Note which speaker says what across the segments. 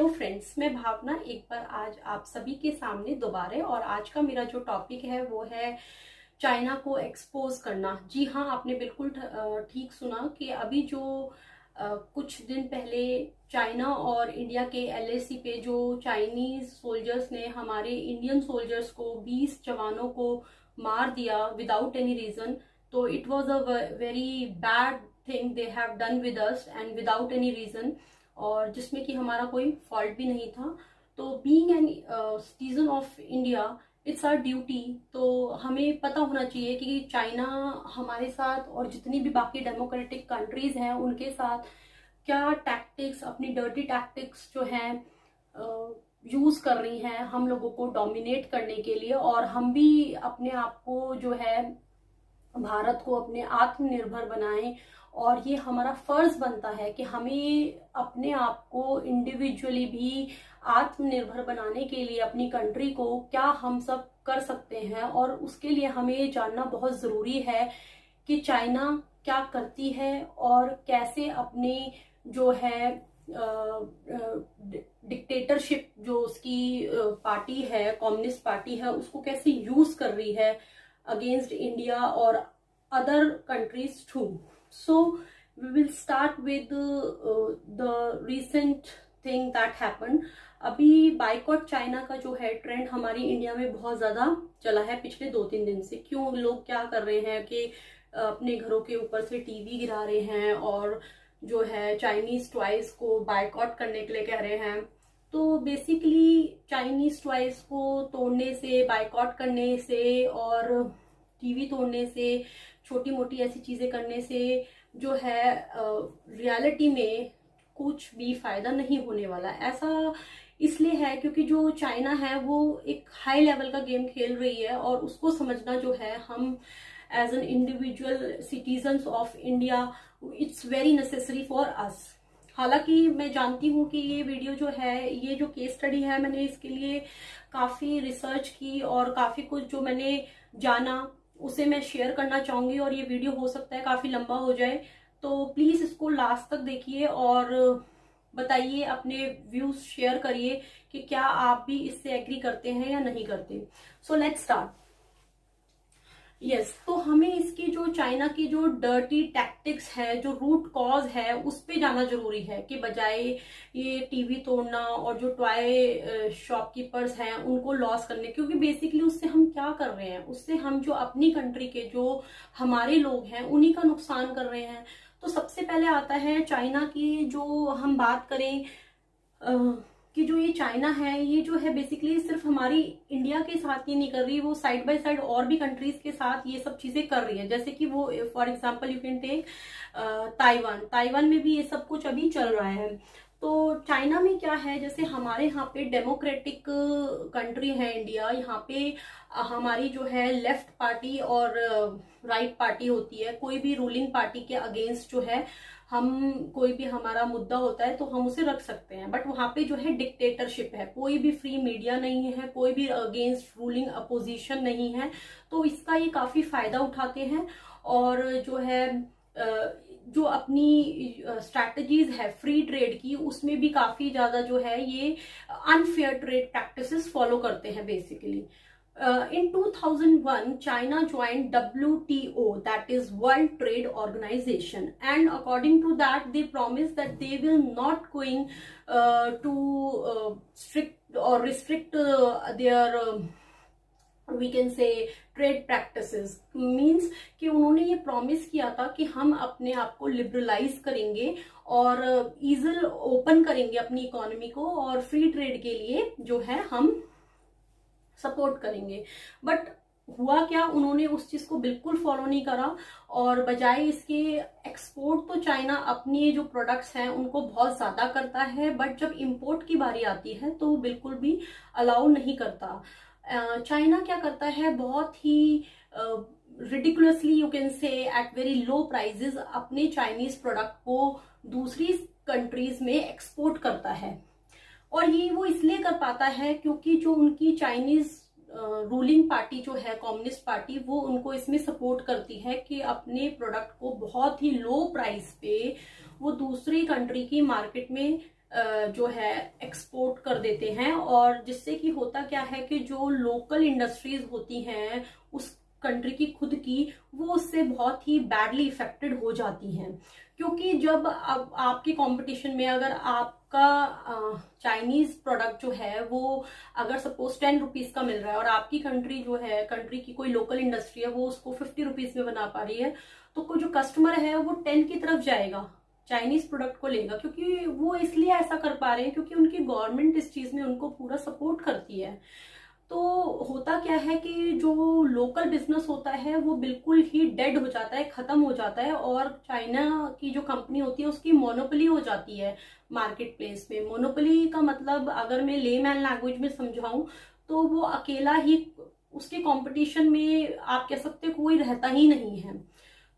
Speaker 1: Hello friends, मैं भावना एक बार आज आप सभी के सामने दोबारा। और आज का मेरा जो टॉपिक है वो है चाइना को एक्सपोज करना। जी हाँ, आपने बिल्कुल ठीक सुना कि अभी जो कुछ दिन पहले चाइना और इंडिया के एलएसी पे जो चाइनीज सोल्जर्स ने हमारे इंडियन सोल्जर्स को 20 जवानों को मार दिया विदाउट एनी रीजन। तो it was a very bad thing they have done with us and without any reason, और जिसमें कि हमारा कोई फॉल्ट भी नहीं था। तो being an citizen of India, it's our duty. तो हमें पता होना चाहिए कि चाइना हमारे साथ और जितनी भी बाकी डेमोक्रेटिक कंट्रीज हैं उनके साथ क्या टैक्टिक्स, अपनी डर्टी टैक्टिक्स जो हैं यूज कर रही हैं हम लोगों को डोमिनेट करने के लिए। और हम भी अपने आप को जो है भारत को अपने आत्मनिर्भर बनाएं, और ये हमारा फर्ज बनता है कि हमें अपने आप को इंडिविजुअली भी आत्मनिर्भर बनाने के लिए अपनी कंट्री को क्या हम सब कर सकते हैं। और उसके लिए हमें जानना बहुत जरूरी है कि चाइना क्या करती है और कैसे अपने जो है डिक्टेटरशिप जो उसकी पार्टी है, कम्युनिस्ट पार्टी है, उसको कैसे यूज कर रही है against India or other countries too. So we will start with the recent thing that happened. अभी बाइकॉट चाइना का जो है ट्रेंड हमारी इंडिया में बहुत ज्यादा चला है पिछले 2-3 दिन से। क्यों लोग क्या कर रहे हैं कि अपने घरों के ऊपर से टीवी गिरा रहे हैं और जो है चाइनीज टॉयज को बाइकॉट करने के लिए कह रहे हैं। तो बेसिकली चाइनीज टॉयज को तोड़ने से, बाइकॉट करने से और टीवी तोड़ने से, छोटी मोटी ऐसी चीजें करने से जो है रियलिटी में कुछ भी फायदा नहीं होने वाला। ऐसा इसलिए है क्योंकि जो चाइना है वो एक हाई लेवल का गेम खेल रही है, और उसको समझना जो है हम as an individual citizens of India, it's very necessary for us. हालांकि मैं जानती हूँ कि ये वीडियो जो है, ये जो केस स्टडी है, मैंने इसके लिए काफी रिसर्च की और काफी कुछ जो मैंने जाना उसे मैं शेयर करना चाहूंगी। और ये वीडियो हो सकता है काफी लंबा हो जाए, तो प्लीज इसको लास्ट तक देखिए और बताइए, अपने व्यूज शेयर करिए कि क्या आप भी इससे एग्री करते हैं या नहीं करते। So let's start. यस, तो हमें इसकी जो चाइना की जो डर्टी टैक्टिक्स है, जो रूट कॉज है, उस पे जाना जरूरी है कि बजाय ये टीवी तोड़ना और जो टॉय शॉपकीपर्स हैं उनको लॉस करने। क्योंकि बेसिकली उससे हम क्या कर रहे हैं, उससे हम जो अपनी कंट्री के जो हमारे लोग हैं उन्हीं का नुकसान कर रहे हैं। तो सबसे पहले आता है चाइना की, जो हम बात करें कि जो ये चाइना है, ये जो है बेसिकली सिर्फ हमारी इंडिया के साथ ही नहीं कर रही, वो साइड बाय साइड और भी कंट्रीज के साथ ये सब चीजें कर रही है। जैसे कि वो for example you can take Taiwan में भी ये सब कुछ अभी चल रहा है। तो चाइना में क्या है, जैसे हमारे यहाँ पे डेमोक्रेटिक कंट्री है इंडिया, यहाँ पे हमारी जो है लेफ्ट पार्टी और राइट पार्टी होती है। कोई भी रूलिंग पार्टी के अगेंस्ट जो है हम, कोई भी हमारा मुद्दा होता है तो हम उसे रख सकते हैं। बट वहां पे जो है डिक्टेटरशिप है, कोई भी फ्री मीडिया नहीं है, कोई भी अगेंस्ट रूलिंग अपोजिशन नहीं है। तो इसका ये काफी फायदा उठाते हैं, और जो है जो अपनी स्ट्रैटेजीज है फ्री ट्रेड की, उसमें भी काफी ज्यादा जो है ये अनफेयर ट्रेड प्रैक्टिसेस फॉलो करते हैं basically. In 2001, China joined WTO, that is World Trade Organization, and according to that, they promised that they will not going to strict or restrict their we can say trade practices. Means कि उन्होंने ये promise किया था कि हम अपने आप को लिबरलाइज करेंगे और ईजल ओपन करेंगे अपनी इकोनॉमी को, और फ्री ट्रेड के लिए जो है हम सपोर्ट करेंगे। बट हुआ क्या, उन्होंने उस चीज को बिल्कुल फॉलो नहीं करा, और बजाय इसके एक्सपोर्ट तो चाइना अपनी जो प्रोडक्ट्स हैं उनको बहुत ज्यादा करता है, बट जब इंपोर्ट की बारी आती है तो वो बिल्कुल भी अलाउ नहीं करता। चाइना क्या करता है, बहुत ही ridiculously you can say at very low prices अपने चाइनीज प्रोडक्ट को दूसरी कंट्रीज में एक्सपोर्ट करता है। और ये वो इसलिए कर पाता है क्योंकि जो उनकी चाइनीज रूलिंग पार्टी जो है कम्युनिस्ट पार्टी, वो उनको इसमें सपोर्ट करती है कि अपने प्रोडक्ट को बहुत ही लो प्राइस पे वो दूसरी कंट्री की मार्केट में जो है एक्सपोर्ट कर देते हैं, और जिससे कि होता क्या है कि जो लोकल इंडस्ट्रीज होती हैं उस कंट्री की खुद की, वो उससे बहुत ही बैडली इफेक्टेड हो जाती हैं। क्योंकि जब अब आपके कंपटीशन में अगर आपका चाइनीज प्रोडक्ट जो है वो अगर सपोज 10 रुपीज का मिल रहा है, और आपकी कंट्री जो है, कंट्री की कोई लोकल इंडस्ट्री है वो उसको 50 रुपीज में बना पा रही है, तो कोई जो कस्टमर है वो 10 की तरफ जाएगा, चाइनीज प्रोडक्ट को लेगा। क्योंकि वो इसलिए ऐसा कर पा रहे हैं क्योंकि उनकी गवर्नमेंट इस चीज में उनको पूरा सपोर्ट करती है। तो होता क्या है कि जो लोकल बिजनेस होता है वो बिल्कुल ही डेड हो जाता है, खत्म हो जाता है, और चाइना की जो कंपनी होती है उसकी मोनोपोली हो जाती है मार्केट प्लेस में। मोनोपोली का मतलब अगर मैं लेमैन लैंग्वेज में समझाऊं तो वो अकेला ही, उसके कंपटीशन में आप कह सकते हो कोई रहता ही नहीं है।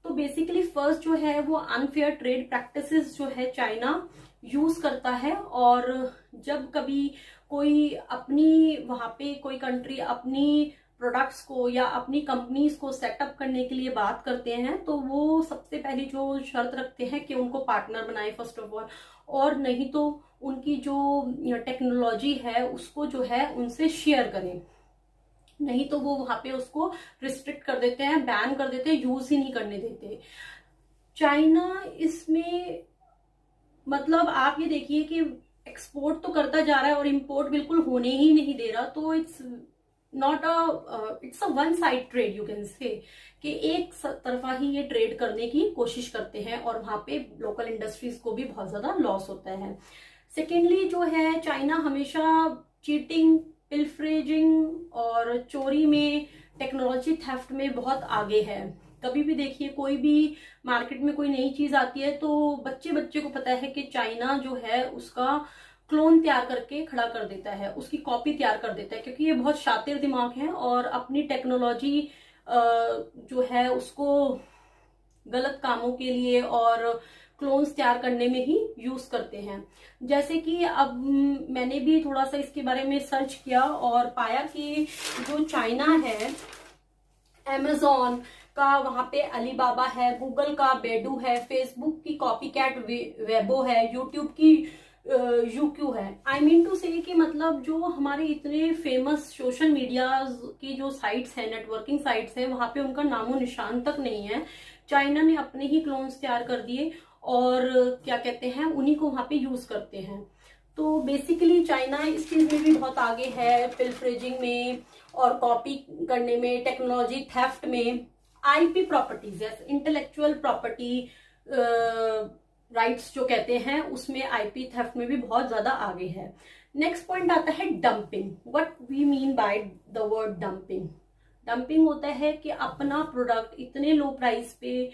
Speaker 1: तो बेसिकली फर्स्ट जो है वो अनफेयर ट्रेड प्रैक्टिसेस जो है चाइना यूज करता है। और जब कभी कोई अपनी वहां पे कोई कंट्री अपनी प्रोडक्ट्स को या अपनी कंपनीज को सेटअप करने के लिए बात करते हैं तो वो सबसे पहली जो शर्त रखते हैं कि उनको पार्टनर बनाए फर्स्ट ऑफ ऑल, और नहीं तो उनकी जो टेक्नोलॉजी है उसको जो है उनसे शेयर करें, नहीं तो वो वहां पे उसको रिस्ट्रिक्ट कर देते हैं, बैन कर देते हैं, यूज ही नहीं करने देते। चाइना इसमें मतलब आप ये देखिए कि एक्सपोर्ट तो करता जा रहा है और इंपोर्ट बिल्कुल होने ही नहीं दे रहा। तो it's not it's a one side trade you can से, कि एक तरफा ही ये ट्रेड करने की कोशिश करते हैं, और वहां पे लोकल इंडस्ट्रीज को भी बहुत ज्यादा लॉस होता है। सेकेंडली जो है चाइना हमेशा चीटिंग, पिल्फरेजिंग और चोरी में, टेक्नोलॉजी थेफ्ट में बहुत आगे है। कभी भी देखिए कोई भी मार्केट में कोई नई चीज आती है तो बच्चे बच्चे को पता है कि चाइना जो है उसका क्लोन तैयार करके खड़ा कर देता है, उसकी कॉपी तैयार कर देता है, क्योंकि ये बहुत शातिर दिमाग है और अपनी टेक्नोलॉजी जो है उसको गलत कामों के लिए और क्लोन्स तैयार करने में ही यूज करते हैं। जैसे कि अब मैंने भी थोड़ा सा इसके बारे में सर्च किया और पाया कि जो चाइना है, अमेजोन का वहां पे अलीबाबा है, गूगल का बेडू है, फेसबुक की कॉपी कैट वेबो है, यूट्यूब की यूक्यू है। आई मीन टू से कि मतलब जो हमारे इतने फेमस सोशल मीडिया की जो साइट्स हैं, नेटवर्किंग साइट्स हैं, वहां पे उनका नामो निशान तक नहीं है। चाइना ने अपने ही क्लोन्स तैयार कर दिए और क्या कहते हैं उन्हीं को वहां पे यूज करते हैं। तो बेसिकली चाइना इस चीज में भी बहुत आगे है, पिल्फरेजिंग में और कॉपी करने में, टेक्नोलॉजी थेफ्ट में, IP properties, intellectual property rights जो कहते हैं उसमें, आईपी थेफ्ट में भी बहुत ज्यादा आगे है। नेक्स्ट पॉइंट आता है dumping. What we mean by the word dumping. Dumping होता है कि अपना प्रोडक्ट इतने लो प्राइस पे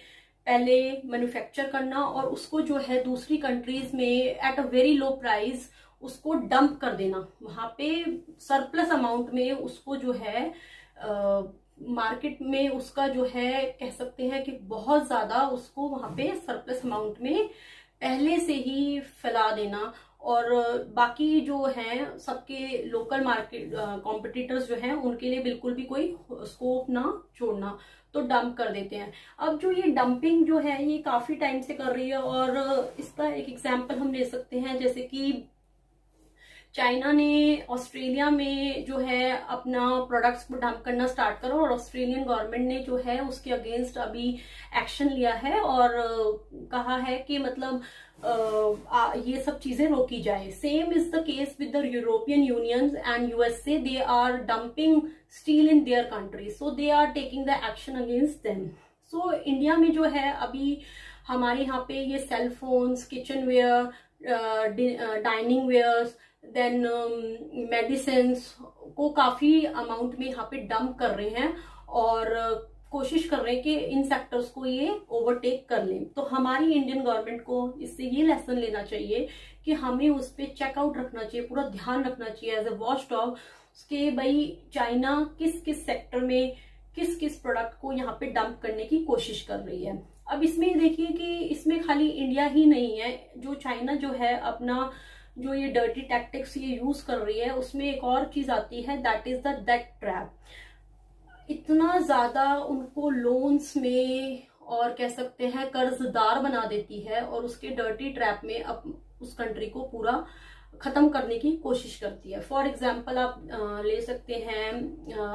Speaker 1: पहले मैन्युफैक्चर करना और उसको जो है दूसरी कंट्रीज में at a very low price उसको डंप कर देना, वहां पे सरप्लस अमाउंट में उसको जो है मार्केट में उसका जो है कह सकते हैं कि बहुत ज्यादा उसको वहां पे सरप्लस अमाउंट में पहले से ही फैला देना, और बाकी जो हैं सबके लोकल मार्केट कॉम्पिटिटर्स जो हैं उनके लिए बिल्कुल भी कोई स्कोप ना छोड़ना, तो डंप कर देते हैं। अब जो ये डंपिंग जो है ये काफी टाइम से कर रही है, और इसका एक एग्जांपल हम ले सकते हैं, जैसे कि चाइना ने ऑस्ट्रेलिया में जो है अपना प्रोडक्ट्स को डंप करना स्टार्ट करा, और ऑस्ट्रेलियन गवर्नमेंट ने जो है उसके अगेंस्ट अभी एक्शन लिया है और कहा है कि मतलब ये सब चीजें रोकी जाए। Same is the case with the European Union and USA, they are dumping steel in their country, so they are taking the action against them. So India में जो है अभी हमारे यहाँ पे ये cell phones, kitchen ware, dining wares, then medicine को काफी अमाउंट में यहाँ पे डंप कर रहे हैं और कोशिश कर रहे हैं कि इन सेक्टर्स को ये ओवरटेक कर लें। तो हमारी इंडियन गवर्नमेंट को इससे ये लेसन लेना चाहिए कि हमें उस पर चेकआउट रखना चाहिए, पूरा ध्यान रखना चाहिए एज ए वॉच डॉग कि भाई चाइना किस किस सेक्टर में किस किस प्रोडक्ट को यहाँ पे डंप करने की कोशिश कर रही है। अब इसमें देखिए कि इसमें खाली इंडिया ही नहीं है, जो चाइना जो है अपना जो ये डर्टी टैक्टिक्स ये यूज कर रही है उसमें एक और चीज आती है, that is the debt trap. इतना ज्यादा उनको लोन्स में और कह सकते हैं कर्जदार बना देती है और उसके डर्टी ट्रैप में अब उस कंट्री को पूरा खत्म करने की कोशिश करती है। फॉर एग्जाम्पल आप ले सकते हैं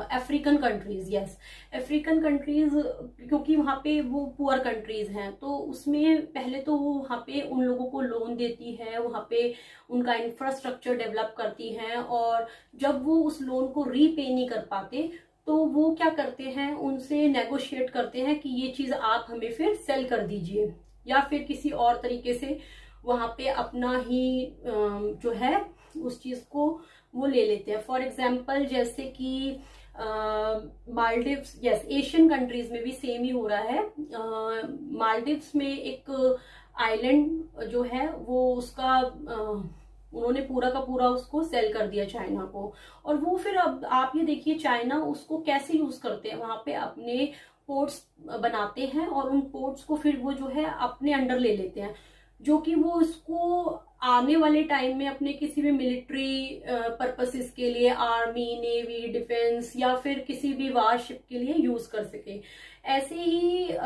Speaker 1: African countries. Yes, African countries, क्योंकि वहाँ पे वो पुअर कंट्रीज हैं, तो उसमें पहले तो वो वहाँ पे उन लोगों को लोन देती है, वहाँ पे उनका इंफ्रास्ट्रक्चर डेवलप करती है, और जब वो उस लोन को रीपे नहीं कर पाते तो वो क्या करते हैं, उनसे नेगोशिएट करते हैं कि ये चीज आप हमें फिर सेल कर दीजिए, या फिर किसी और तरीके से वहां पे अपना ही जो है उस चीज को वो ले लेते हैं। फॉर एग्जाम्पल जैसे कि मालदीव्स, यस, एशियन कंट्रीज में भी सेम ही हो रहा है। मालदीव्स में एक आइलैंड जो है वो उसका उन्होंने पूरा का पूरा उसको सेल कर दिया चाइना को, और वो फिर अब आप ये देखिए चाइना उसको कैसे यूज करते हैं, वहां पे अपने पोर्ट्स बनाते हैं और उन पोर्ट्स को फिर वो जो है अपने अंडर ले लेते हैं, जो कि वो इसको आने वाले टाइम में अपने किसी भी मिलिट्री पर्पसेस के लिए, आर्मी, नेवी, डिफेंस या फिर किसी भी वारशिप के लिए यूज कर सके। ऐसे ही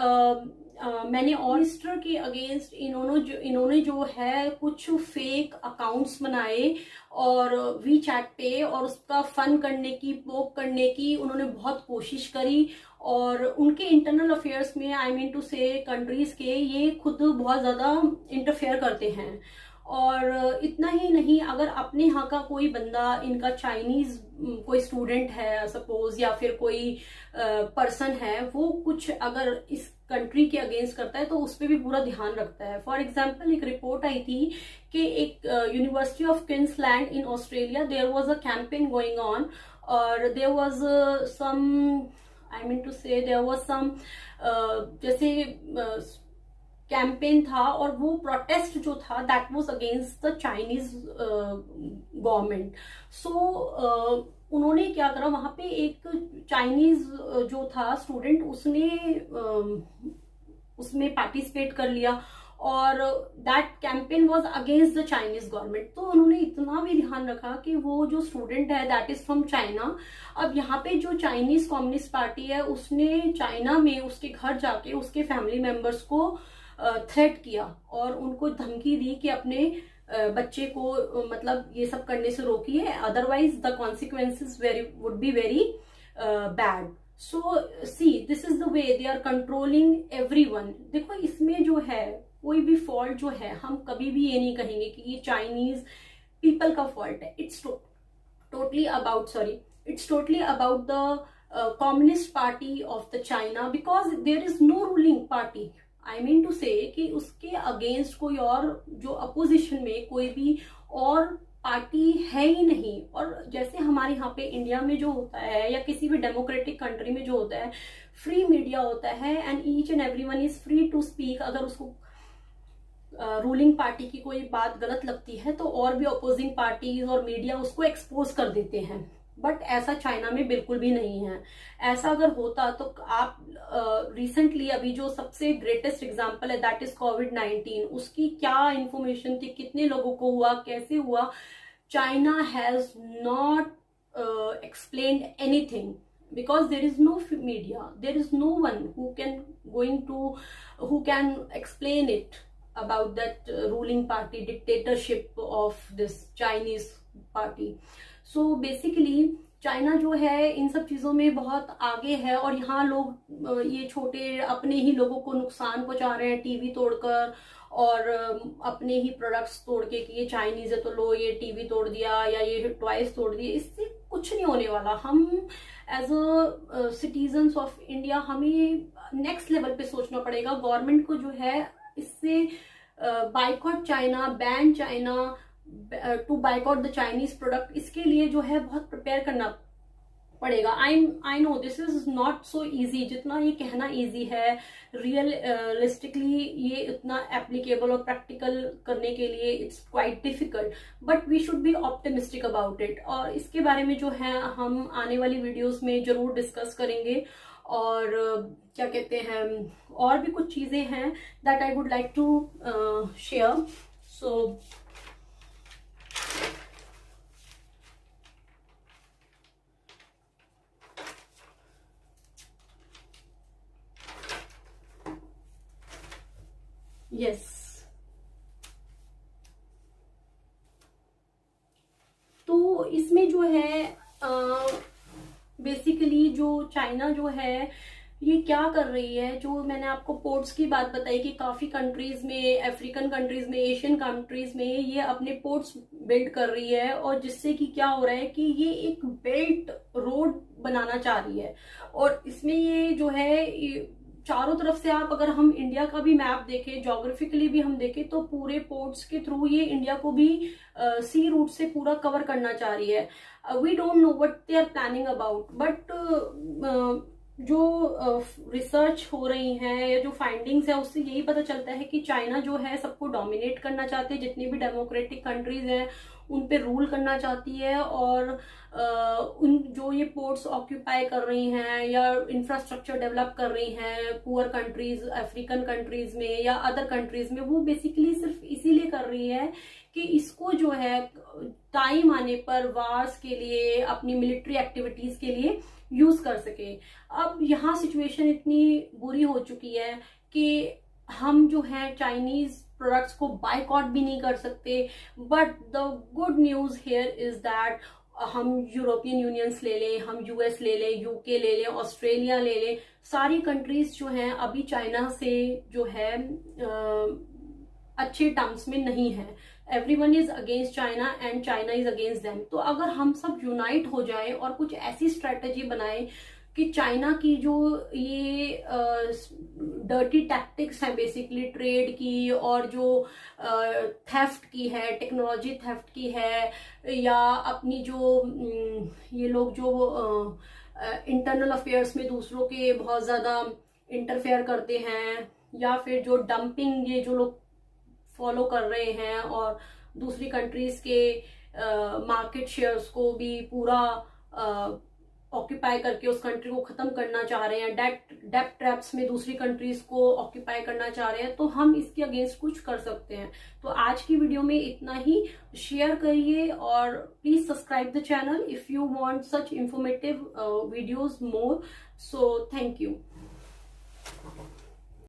Speaker 1: मैंने ऑयस्टर के अगेंस्ट इन्होंने जो है कुछ फेक अकाउंट्स बनाए और वी चैट पे, और उसका फन करने की, पोक करने की उन्होंने बहुत कोशिश करी, और उनके इंटरनल अफेयर्स में, आई मीन टू से कंट्रीज के, ये खुद बहुत ज्यादा इंटरफेयर करते हैं। और इतना ही नहीं, अगर अपने यहाँ का कोई बंदा, इनका चाइनीज कोई स्टूडेंट है सपोज, या फिर कोई पर्सन है, वो कुछ अगर इस कंट्री के अगेंस्ट करता है तो उस पर भी पूरा ध्यान रखता है। फॉर एग्जाम्पल एक रिपोर्ट आई थी कि एक university of Queensland in Australia, there was a campaign going on, और there was some, I mean to say there was some जैसे कैंपेन था, और वो प्रोटेस्ट जो था that was against the Chinese government. So उन्होंने क्या करा, वहां पे एक चाइनीज जो था स्टूडेंट, उसने उसमें पार्टिसिपेट कर लिया, और that campaign was against the Chinese government. तो उन्होंने इतना भी ध्यान रखा कि वो जो स्टूडेंट है दैट इज फ्रॉम चाइना। अब यहाँ पे जो चाइनीज कम्युनिस्ट पार्टी है, उसने चाइना में उसके घर जाके उसके फैमिली मेंबर्स को थ्रेट किया और उनको धमकी दी कि अपने बच्चे को मतलब ये सब करने से रोकिए, otherwise the consequences would be very bad. So see, this is the way they are controlling everyone. देखो इसमें जो है कोई भी फॉल्ट जो है, हम कभी भी ये नहीं कहेंगे कि ये चाइनीज पीपल का फॉल्ट है। It's totally about the communist party of the China, because there is no ruling party. I mean to say कि उसके अगेंस्ट कोई और जो अपोजिशन में कोई भी और पार्टी है ही नहीं। और जैसे हमारे यहाँ पे इंडिया में जो होता है, या किसी भी डेमोक्रेटिक कंट्री में जो होता है, फ्री मीडिया होता है and each and everyone is free to speak. अगर उसको रूलिंग पार्टी की कोई बात गलत लगती है तो और भी अपोजिंग पार्टीज और मीडिया उसको एक्सपोज कर देते हैं, बट ऐसा चाइना में बिल्कुल भी नहीं है। ऐसा अगर होता तो आप रिसेंटली अभी जो सबसे ग्रेटेस्ट एग्जांपल है दैट इज कोविड-19, उसकी क्या इंफॉर्मेशन थी, कितने लोगों को हुआ, कैसे हुआ, China has not explained anything, because there is no media, there is no one who can explain it about that ruling party dictatorship of this Chinese party. So basically China जो है इन सब चीजों में बहुत आगे है, और यहाँ लोग ये छोटे अपने ही लोगों को नुकसान पहुंचा रहे हैं टीवी तोड़कर, और अपने ही प्रोडक्ट्स तोड़ के कि ये चाइनीज है तो लो ये टीवी तोड़ दिया या ये टॉयज तोड़ दिए। इससे कुछ नहीं होने वाला। हम as a citizens of India हमें नेक्स्ट लेवल पे सोचना पड़ेगा। गवर्नमेंट को जो है इससे boycott China, ban China, to boycott the Chinese product, इसके लिए जो है बहुत प्रिपेयर करना पड़ेगा। I know this is not so easy, जितना ये कहना इजी है, रियलिस्टिकली ये इतना एप्लीकेबल और प्रैक्टिकल करने के लिए it's quite difficult, but we should be optimistic about it. और इसके बारे में जो है हम आने वाली वीडियोस में जरूर डिस्कस करेंगे। और क्या कहते हैं, और भी कुछ चीजें हैं that I would like to share. So yes, तो इसमें जो है बेसिकली जो चाइना जो है ये क्या कर रही है, जो मैंने आपको पोर्ट्स की बात बताई कि काफी कंट्रीज में, अफ्रीकन कंट्रीज में, एशियन कंट्रीज में ये अपने पोर्ट्स बिल्ड कर रही है, और जिससे कि क्या हो रहा है कि ये एक बेल्ट रोड बनाना चाह रही है। और इसमें ये जो है चारों तरफ से, आप अगर हम इंडिया का भी मैप देखें, ज्योग्राफिकली भी हम देखें, तो पूरे पोर्ट्स के थ्रू ये इंडिया को भी सी रूट से पूरा कवर करना चाह रही है। We don't know what they are planning about, but जो रिसर्च हो रही है या जो फाइंडिंग्स है उससे यही पता चलता है कि चाइना जो है सबको डोमिनेट करना चाहते हैं, जितनी भी डेमोक्रेटिक कंट्रीज हैं उन पे रूल करना चाहती है, और उन जो ये पोर्ट्स ऑक्यूपाई कर रही हैं या इंफ्रास्ट्रक्चर डेवलप कर रही हैं पुअर कंट्रीज, अफ्रीकन कंट्रीज में या अदर कंट्रीज में, वो बेसिकली सिर्फ इसीलिए कर रही है कि इसको जो है टाइम आने पर वार्स के लिए, अपनी मिलिट्री एक्टिविटीज के लिए यूज कर सके। अब यहाँ सिचुएशन इतनी बुरी हो चुकी है कि हम जो है चाइनीज प्रोडक्ट्स को बायकॉट भी नहीं कर सकते। But the good news here is that हम यूरोपियन यूनियंस ले लें, हम यूएस ले लें, यूके ले लें, ऑस्ट्रेलिया ले लें, सारी कंट्रीज जो हैं अभी चाइना से जो है अच्छे टर्म्स में नहीं है। Everyone is against China and China is against them. तो अगर हम सब यूनाइट हो जाए और कुछ ऐसी स्ट्रेटेजी बनाए कि चाइना की जो ये डर्टी टैक्टिक्स है बेसिकली ट्रेड की, और जो थेफ्ट की है, टेक्नोलॉजी थेफ्ट की है, या अपनी जो ये लोग जो इंटरनल अफेयर्स में दूसरों के बहुत ज्यादा इंटरफेयर करते हैं, या फिर जो डंपिंग ये जो लोग फॉलो कर रहे हैं और दूसरी कंट्रीज के मार्केट शेयर्स को भी पूरा ऑक्यूपाई करके उस कंट्री को खत्म करना चाह रहे हैं, डेट ट्रैप्स में दूसरी कंट्रीज को ऑक्यूपाई करना चाह रहे हैं, तो हम इसके अगेंस्ट कुछ कर सकते हैं। तो आज की वीडियो में इतना ही। शेयर करिए और please subscribe the channel if you want such informative videos more. So thank you.